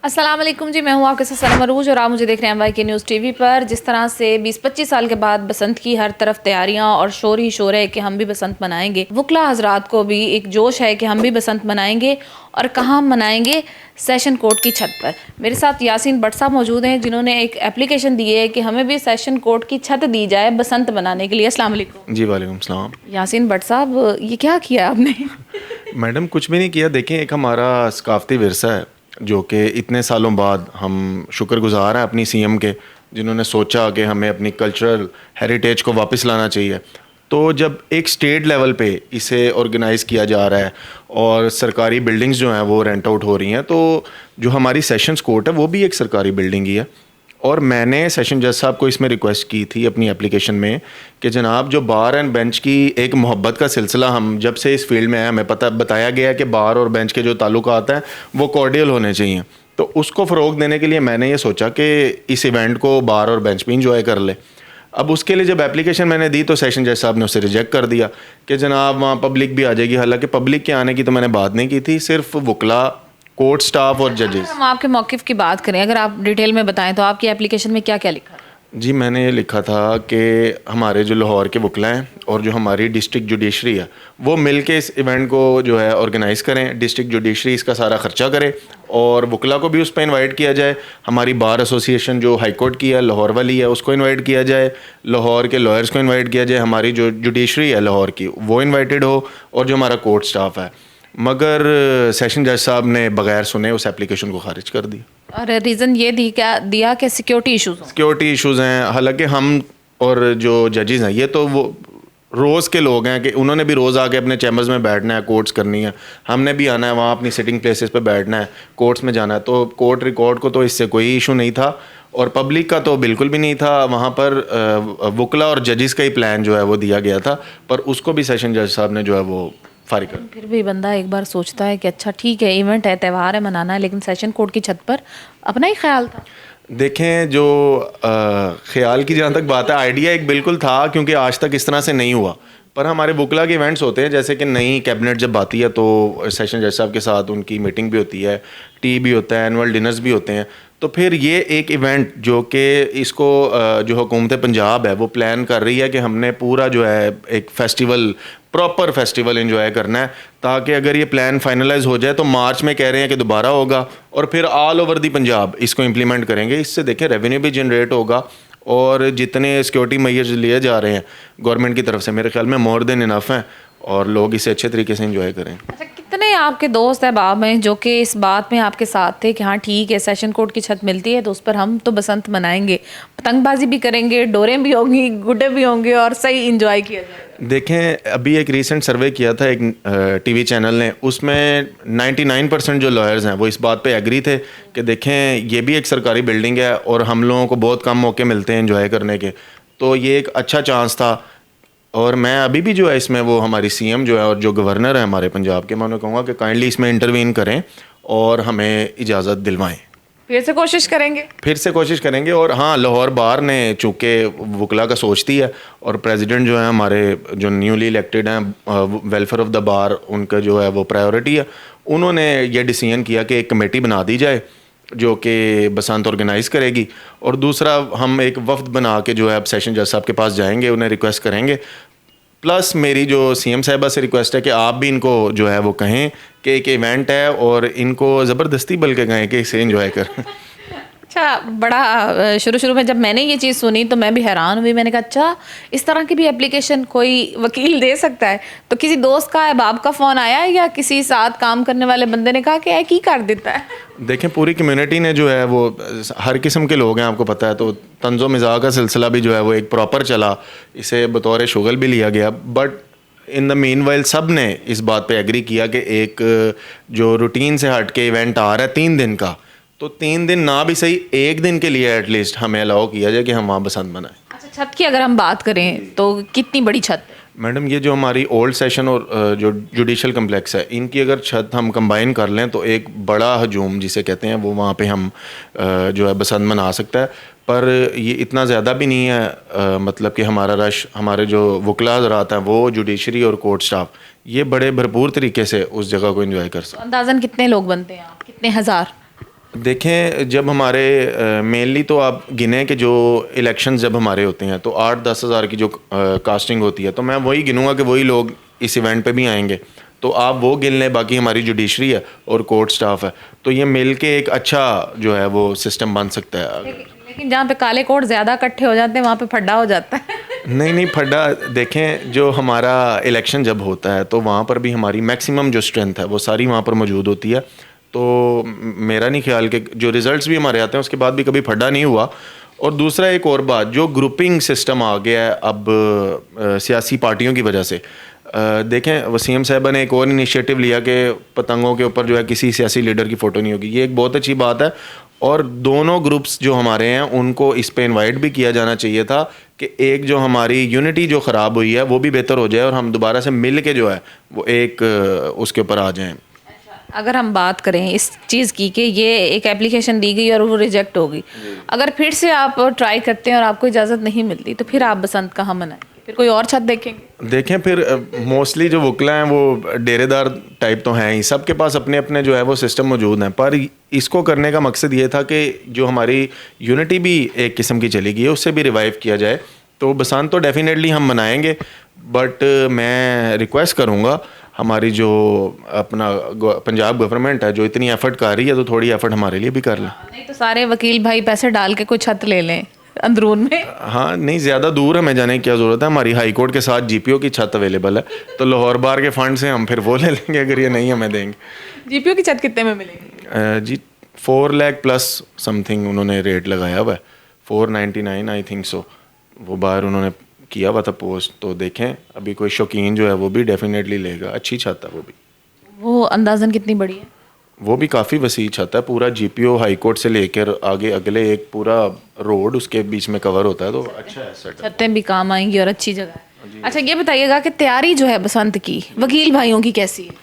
अस्सलाम वालेकुम जी, मैं हूँ आपके साथ सनम अरूज और आप मुझे देख रहे हैं MYK न्यूज़ टीवी पर। जिस तरह से 20-25 साल के बाद बसंत की हर तरफ तैयारियां और शोर ही शोर है कि हम भी बसंत मनाएंगे। वकला हजरात को भी एक जोश है कि हम भी बसंत मनाएंगे और कहाँ मनाएंगे, सेशन कोर्ट की छत पर। मेरे साथ यासीन भट्ट साहब मौजूद हैं जिन्होंने एक एप्लीकेशन दी है कि हमें भी सेशन कोर्ट की छत दी जाए बसंत मनाने के लिए। अस्सलाम वालेकुम। जी वालेकुम सलाम। यासीन भट्ट साहब, ये क्या किया आपने? मैडम कुछ भी नहीं किया। देखें, एक हमारा सकाफ़ती विरसा है जो कि इतने सालों बाद हम शुक्रगुजार हैं अपनी सीएम के, जिन्होंने सोचा कि हमें अपनी कल्चरल हेरिटेज को वापस लाना चाहिए। तो जब एक स्टेट लेवल पे इसे ऑर्गेनाइज़ किया जा रहा है और सरकारी बिल्डिंग्स जो हैं वो रेंट आउट हो रही हैं, तो जो हमारी सेशंस कोर्ट है वो भी एक सरकारी बिल्डिंग ही है। और मैंने सेशन जज साहब को इसमें रिक्वेस्ट की थी अपनी एप्लीकेशन में कि जनाब, जो बार एंड बेंच की एक मोहब्बत का सिलसिला हम जब से इस फील्ड में आए, हमें बताया गया है कि बार और बेंच के जो ताल्लुकात हैं वो कॉर्डियल होने चाहिए। तो उसको फ़रोग देने के लिए मैंने ये सोचा कि इस इवेंट को बार और बेंच भी इंजॉय कर ले। अब उसके लिए जब एप्लीकेशन मैंने दी तो सेशन जज साहब ने उसे रिजेक्ट कर दिया कि जनाब वहाँ पब्लिक भी आ जाएगी। हालांकि पब्लिक के आने की तो मैंने बात नहीं की थी, सिर्फ वकला, कोर्ट स्टाफ और जजेस। हम आपके मौक़िफ़ की बात करें, अगर आप डिटेल में बताएं तो आपकी एप्लीकेशन में क्या क्या लिखा है? जी, मैंने ये लिखा था कि हमारे जो लाहौर के वकला हैं और जो हमारी डिस्ट्रिक्ट जुडिशरी है वो मिल के इस इवेंट को जो है ऑर्गेनाइज़ करें। डिस्ट्रिक्ट जुडिशरी इसका सारा ख़र्चा करे और वकला को भी उस पर इन्वाइट किया जाए। हमारी बार एसोसिएशन जो हाई कोर्ट की है, लाहौर वाली है, उसको इन्वाइट किया जाए। लाहौर के लॉयर्स को इन्वाइट किया जाए। हमारी जो जुडिशरी है लाहौर की वो इन्वाइटेड हो और जो हमारा कोर्ट स्टाफ है। मगर सेशन जज साहब ने बगैर सुने उस एप्लीकेशन को खारिज कर दिया। और रीज़न ये दिया कि सिक्योरिटी इशूज़। सिक्योरिटी इश्यूज़ हैं। हालांकि हम और जो जजेस हैं ये तो वो रोज़ के लोग हैं कि उन्होंने भी रोज़ आके अपने चैम्बर्स में बैठना है, कोर्ट्स करनी है। हमने भी आना है वहाँ अपनी सिटिंग प्लेसेस पे बैठना है, कोर्ट्स में जाना है। तो कोर्ट रिकॉर्ड को तो इससे कोई इशू नहीं था और पब्लिक का तो बिल्कुल भी नहीं था। वहाँ पर वकला और जजेस का ही प्लान जो है वो दिया गया था, पर उसको भी सेशन जज साहब ने जो है वो फारिग कर। फिर भी बंदा एक बार सोचता है कि अच्छा ठीक है, इवेंट है, त्यौहार है, मनाना है, लेकिन सेशन कोर्ट की छत पर अपना ही ख्याल था। देखें, जो ख्याल की जहाँ तक बात है, आइडिया एक बिल्कुल था क्योंकि आज तक इस तरह से नहीं हुआ। पर हमारे वकला के इवेंट्स होते हैं, जैसे कि नई कैबिनेट जब आती है तो सेशन जज साहब के साथ उनकी मीटिंग भी होती है, टी भी होता है, एनुअल डिनर्स भी होते हैं। तो फिर ये एक इवेंट जो कि इसको जो हुकूमत पंजाब है वो प्लान कर रही है कि हमने पूरा जो है एक फेस्टिवल, प्रॉपर फेस्टिवल एंजॉय करना है, ताकि अगर ये प्लान फाइनलाइज हो जाए तो मार्च में कह रहे हैं कि दोबारा होगा और फिर ऑल ओवर दी पंजाब इसको इम्प्लीमेंट करेंगे। इससे देखें रेवेन्यू भी जनरेट होगा और जितने सिक्योरिटी मेजर्स लिए जा रहे हैं गवर्नमेंट की तरफ से, मेरे ख्याल में मोर देन इनफ हैं और लोग इसे अच्छे तरीके से एंजॉय करें। अच्छा, कितने आपके दोस्त अहबाब हैं जो कि इस बात में आपके साथ थे कि हाँ ठीक है, सेशन कोर्ट की छत मिलती है तो उस पर हम तो बसंत मनाएंगे, पतंगबाजी भी करेंगे, डोरें भी होंगी, गुड्डे भी होंगे और सही इंजॉय किया जाएगा? देखें, अभी एक रीसेंट सर्वे किया था एक टीवी चैनल ने, उसमें 99% जो लॉयर्स हैं वो इस बात पे एग्री थे कि देखें ये भी एक सरकारी बिल्डिंग है और हम लोगों को बहुत कम मौके मिलते हैं एंजॉय करने के, तो ये एक अच्छा चांस था। और मैं अभी भी जो है इसमें वो हमारी सीएम जो है और जो गवर्नर है हमारे पंजाब के, मैं उन्हें कहूँगा कि काइंडली इसमें इंटरवीन करें और हमें इजाज़त दिलवाएं। फिर से कोशिश करेंगे? फिर से कोशिश करेंगे। और हाँ, लाहौर बार ने चूँकि वकला का सोचती है और प्रेसिडेंट जो है हमारे जो न्यूली इलेक्टेड हैं, वेलफेयर ऑफ द बार उनका जो है वो प्रायोरिटी है, उन्होंने ये डिसीजन किया कि एक कमेटी बना दी जाए जो कि बसंत ऑर्गेनाइज़ करेगी। और दूसरा, हम एक वफ्द बना के जो है अब सेशन जज साहब के पास जाएंगे, उन्हें रिक्वेस्ट करेंगे। प्लस मेरी जो सीएम साहिबा से रिक्वेस्ट है कि आप भी इनको जो है वो कहें कि एक इवेंट है और इनको ज़बरदस्ती बल्कि कहें कि इसे एंजॉय करें। अच्छा, बड़ा शुरू में जब मैंने ये चीज़ सुनी तो मैं भी हैरान हुई। मैंने कहा अच्छा, इस तरह की भी एप्लीकेशन कोई वकील दे सकता है? तो किसी दोस्त का, अहबाब का फ़ोन आया या किसी साथ काम करने वाले बंदे ने कहा कि एक ही कर देता है? देखें, पूरी कम्युनिटी ने जो है वो, हर किस्म के लोग हैं आपको पता है, तो तंज़ो मिज़ाह का सिलसिला भी जो है वो एक प्रॉपर चला, इसे बतौर शुगल भी लिया गया। बट इन द मीनवाइल सब ने इस बात पे एग्री किया कि एक जो रूटीन से हट के इवेंट आ रहा है 3 दिन का, तो 3 दिन ना भी सही, 1 दिन के लिए एटलीस्ट हमें अलाउ किया जाए कि हम वहाँ बसंत मनाएं। अच्छा, छत की अगर हम बात करें तो कितनी बड़ी छत? मैडम, ये जो हमारी ओल्ड सेशन और जो जुडिशल कम्प्लेक्स है, इनकी अगर छत हम कंबाइन कर लें तो एक बड़ा हजूम जिसे कहते हैं वो वहाँ पे हम जो है बसंत मना सकता है। पर ये इतना ज़्यादा भी नहीं है, मतलब कि हमारा रश, हमारे जो वकला हज़रात हैं वो, जुडिशरी और कोर्ट स्टाफ, ये बड़े भरपूर तरीके से उस जगह को एंजॉय कर सकते हैं। अंदाज़न कितने लोग बनते हैं आप, कितने हज़ार? देखें, जब हमारे मेनली तो आप गिने कि जो इलेक्शंस जब हमारे होते हैं तो 8-10 हज़ार की जो कास्टिंग होती है, तो मैं वही गिनूंगा कि वही लोग इस इवेंट पे भी आएंगे। तो आप वो गिन लें, बाकी हमारी जुडिशरी है और कोर्ट स्टाफ है, तो ये मिल के एक अच्छा जो है वो सिस्टम बन सकता है। लेकिन जहाँ पे काले कोट ज़्यादा इकट्ठे हो जाते हैं वहाँ पे फड्डा हो जाता है। नहीं फड्डा, देखें जो हमारा इलेक्शन जब होता है तो वहाँ पर भी हमारी मैक्सिमम जो स्ट्रेंथ है वो सारी वहाँ पर मौजूद होती है। तो मेरा नहीं ख्याल कि जो रिज़ल्ट्स भी हमारे आते हैं उसके बाद भी कभी फड्डा नहीं हुआ। और दूसरा एक और बात, जो ग्रुपिंग सिस्टम आ गया है अब सियासी पार्टियों की वजह से, देखें वसीम साहबा ने एक और इनिशिएटिव लिया कि पतंगों के ऊपर जो है किसी सियासी लीडर की फ़ोटो नहीं होगी। ये एक बहुत अच्छी बात है और दोनों ग्रुप्स जो हमारे हैं उनको इस पे इनवाइट भी किया जाना चाहिए था कि एक जो हमारी यूनिटी जो ख़राब हुई है वो भी बेहतर हो जाए और हम दोबारा से मिल के जो है वो एक उसके ऊपर आ जाएं। अगर हम बात करें इस चीज़ की कि ये एक एप्लीकेशन दी गई और वो रिजेक्ट हो गई, अगर फिर से आप ट्राई करते हैं और आपको इजाज़त नहीं मिलती तो फिर आप बसंत कहाँ मनाएं? फिर कोई और छत देखेंगे? देखें फिर मोस्टली जो वकला हैं वो डेरेदार टाइप तो हैं ही, सबके पास अपने अपने जो है वो सिस्टम मौजूद हैं, पर इसको करने का मकसद ये था कि जो हमारी यूनिटी भी एक किस्म की चली गई है उससे भी रिवाइव किया जाए। तो बसंत तो डेफिनेटली हम मनाएंगे, बट मैं रिक्वेस्ट करूँगा हमारी जो अपना पंजाब गवर्नमेंट है जो इतनी एफर्ट कर रही है तो थोड़ी एफर्ट हमारे लिए भी कर लें। नहीं तो सारे वकील भाई पैसे डाल के कोई छत ले लें अंदरून में। हाँ, नहीं ज़्यादा दूर हमें जाने की क्या ज़रूरत है, हमारी हाई कोर्ट के साथ जीपीओ की छत अवेलेबल है, तो लाहौर बार के फंड से हम फिर वो ले लेंगे अगर ये नहीं हमें देंगे। जीपीओ की छत कितने में मिलेगी? जी 4 लाख प्लस समथिंग उन्होंने रेट लगाया हुआ है, 499 आई थिंक सो, वो बाहर उन्होंने किया हुआ था पोस्ट। तो देखें अभी कोई शौकीन जो है वो भी डेफिनेटली लेगा, अच्छी छत है वो भी। वो अंदाजन कितनी बड़ी है? वो भी काफ़ी वसी छत है, पूरा जीपीओ हाई कोर्ट से लेकर आगे अगले एक पूरा रोड उसके बीच में कवर होता है, तो अच्छा है सेटअप। छतें भी काम आएंगी और अच्छी जगह है। अच्छा ये बताइएगा कि तैयारी जो है बसंत की वकील भाइयों की कैसी है?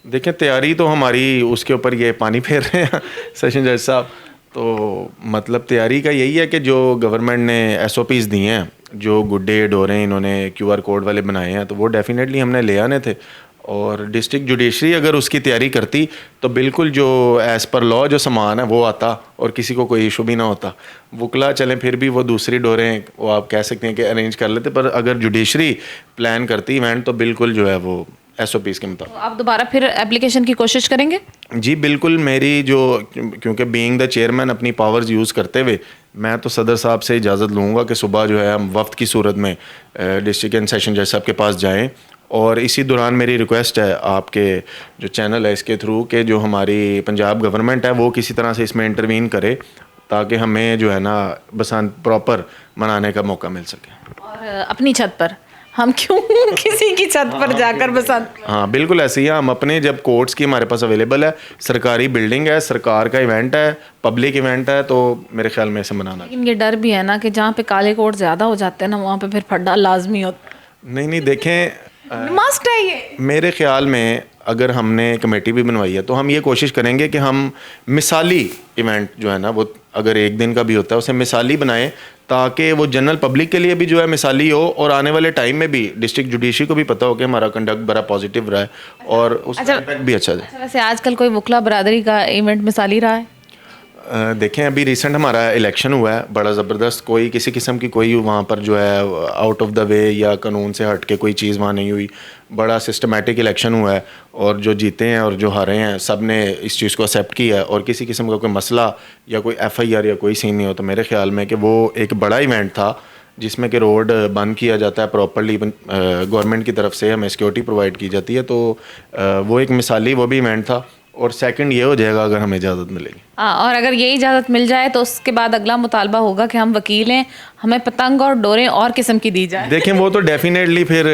देखें तैयारी तो हमारी उसके ऊपर ये पानी फेर रहे हैं सेशन जज साहब, तो मतलब तैयारी का यही है कि जो गवर्नमेंट ने एसओपीज़ दिए हैं, जो गुड्डे डोरे इन्होंने क्यूआर कोड वाले बनाए हैं, तो वो डेफिनेटली हमने ले आने थे। और डिस्ट्रिक्ट जुडिशरी अगर उसकी तैयारी करती तो बिल्कुल जो एज़ पर लॉ जो सामान है वो आता और किसी को कोई इशू भी ना होता। वकला चलें फिर भी वो दूसरी डोरें वो आप कह सकते हैं कि अरेंज कर लेते, पर अगर जुडिशरी प्लान करती इवेंट तो बिल्कुल जो है वो एसओपीज़ के मुताबिक। तो आप दोबारा फिर एप्लीकेशन की कोशिश करेंगे? जी बिल्कुल, मेरी जो क्योंकि बीइंग द चेयरमैन अपनी पावर्स यूज़ करते हुए मैं तो सदर साहब से इजाज़त लूँगा कि सुबह जो है हम वफ्द की सूरत में डिस्ट्रिक्ट एंड सेशन जज साहब के पास जाएं, और इसी दौरान मेरी रिक्वेस्ट है आपके जो चैनल है इसके थ्रू कि जो हमारी पंजाब गवर्नमेंट है वो किसी तरह से इसमें इंटरवीन करे ताकि हमें जो है ना बसंत प्रॉपर मनाने का मौका मिल सके। और अपनी छत पर हम क्यों किसी की छत पर जाकर बसंत? हाँ बिल्कुल ऐसे ही है, हम अपने जब कोर्ट्स की हमारे पास अवेलेबल है, सरकारी बिल्डिंग है, सरकार का इवेंट है, पब्लिक इवेंट है, तो मेरे ख्याल में इसे मनाना। लेकिन ये डर भी है ना कि जहाँ पे काले कोट ज़्यादा हो जाते हैं ना वहाँ पे फिर फड्डा लाजमी होता है। नहीं देखें मस्ट है ये। मेरे ख्याल में अगर हमने कमेटी भी बनवाई है तो हम ये कोशिश करेंगे कि हम मिसाली इवेंट जो है ना वो अगर एक दिन का भी होता है उसे मिसाली बनाएं ताकि वो जनरल पब्लिक के लिए भी जो है मिसाली हो और आने वाले टाइम में भी डिस्ट्रिक्ट जुडिशरी को भी पता हो कि हमारा कंडक्ट बड़ा पॉजिटिव रहा है और उसका इम्पैक्ट भी अच्छा है। वैसे आजकल कोई वकला बरादरी का इवेंट मिसाली रहा है? देखें अभी रिसेंट हमारा इलेक्शन हुआ है बड़ा ज़बरदस्त, कोई किसी किस्म की कोई वहाँ पर जो है आउट ऑफ द वे या कानून से हट के कोई चीज़ वहाँ नहीं हुई, बड़ा सिस्टमेटिक इलेक्शन हुआ है और जो जीते हैं और जो हारे हैं सब ने इस चीज़ को एक्सेप्ट किया है और किसी किस्म का कोई मसला या कोई एफआईआर या कोई सीन नहीं हो। तो मेरे ख्याल में कि वो एक बड़ा इवेंट था जिसमें कि रोड बंद किया जाता है प्रॉपर्ली, गवर्नमेंट की तरफ से हमें सिक्योरिटी प्रोवाइड की जाती है, तो वो एक मिसाली वो भी इवेंट था। और सेकंड ये हो जाएगा अगर हमें इजाज़त मिलेगी। हाँ, और अगर ये इजाज़त मिल जाए तो उसके बाद अगला मुतालबा होगा कि हम वकील हैं, हमें पतंग और डोरें और किस्म की दी जाए। देखें वो तो डेफिनेटली फिर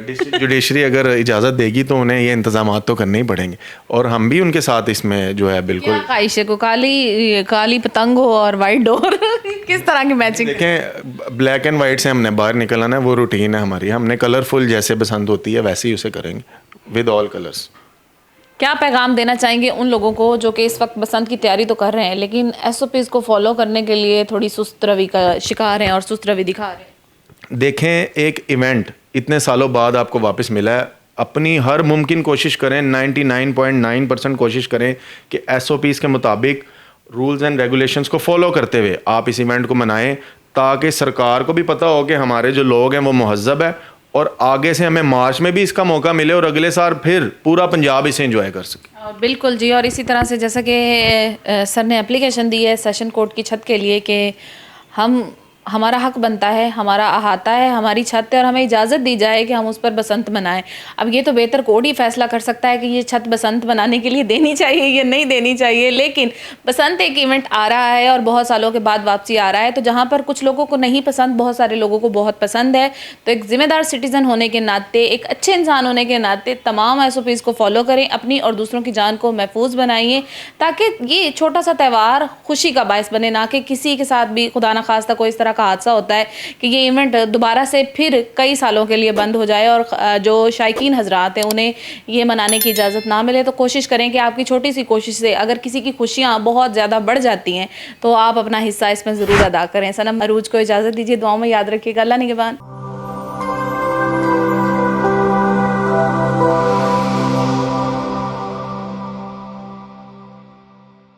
डिस्ट्रिक्ट जुडिशरी अगर इजाज़त देगी तो उन्हें ये इंतजाम तो करने ही पड़ेंगे और हम भी उनके साथ इसमें जो है बिल्कुल। ख्वाहिश को काली पतंग हो और वाइट डोर किस तरह की मैचिंग? देखें ब्लैक एंड वाइट से हमने बाहर निकलना है, वो रूटीन है हमारी, हमने कलरफुल जैसे बसंत होती है वैसे ही उसे करेंगे विद ऑल कलर्स। क्या पैगाम देना चाहेंगे उन लोगों को जो कि इस वक्त बसंत की तैयारी तो कर रहे हैं लेकिन एसओपीज़ को फॉलो करने के लिए थोड़ी सुस्त रवि का शिकार हैं और सुस्त रवि दिखा रहे हैं? देखें एक इवेंट इतने सालों बाद आपको वापस मिला है, अपनी हर मुमकिन कोशिश करें, 99.9% कोशिश करें कि एसओपीज़ के मुताबिक रूल्स एंड रेगुलेशंस को फॉलो करते हुए आप इस इवेंट को मनाएं, ताकि सरकार को भी पता हो कि हमारे जो लोग हैं वो महज़ब है, और आगे से हमें मार्च में भी इसका मौका मिले और अगले साल फिर पूरा पंजाब इसे एंजॉय कर सके। बिल्कुल जी। और इसी तरह से जैसा कि सर ने एप्लीकेशन दी है सेशन कोर्ट की छत के लिए कि हमारा हक बनता है, हमारा अहाता है, हमारी छत है और हमें इजाज़त दी जाए कि हम उस पर बसंत मनाएं। अब ये तो बेहतर कोर्ट ही फैसला कर सकता है कि ये छत बसंत मनाने के लिए देनी चाहिए या नहीं देनी चाहिए, लेकिन बसंत एक इवेंट आ रहा है और बहुत सालों के बाद वापसी आ रहा है, तो जहाँ पर कुछ लोगों को नहीं पसंद, बहुत सारे लोगों को बहुत पसंद है, तो एक ज़िम्मेदार सिटीज़न होने के नाते, एक अच्छे इंसान होने के नाते तमाम SOPs को फॉलो करें, अपनी और दूसरों की जान को महफूज बनाइए, ताकि ये छोटा सा त्यौहार खुशी का बायस बने, ना कि किसी के साथ भी खुदा न खास्ता कोई इस तरह का हादसा होता है कि ये इवेंट दोबारा से फिर कई सालों के लिए बंद हो जाए और जो शायकीन हजरात हैं उन्हें ये मनाने की इजाज़त ना मिले। तो कोशिश करें कि आपकी छोटी सी कोशिश से अगर किसी की खुशियाँ बहुत ज़्यादा बढ़ जाती हैं तो आप अपना हिस्सा इसमें ज़रूर अदा करें। सनम अरूज को इजाज़त दीजिए, दुआओं में याद रखिएगा। अल्लाह निगहबान।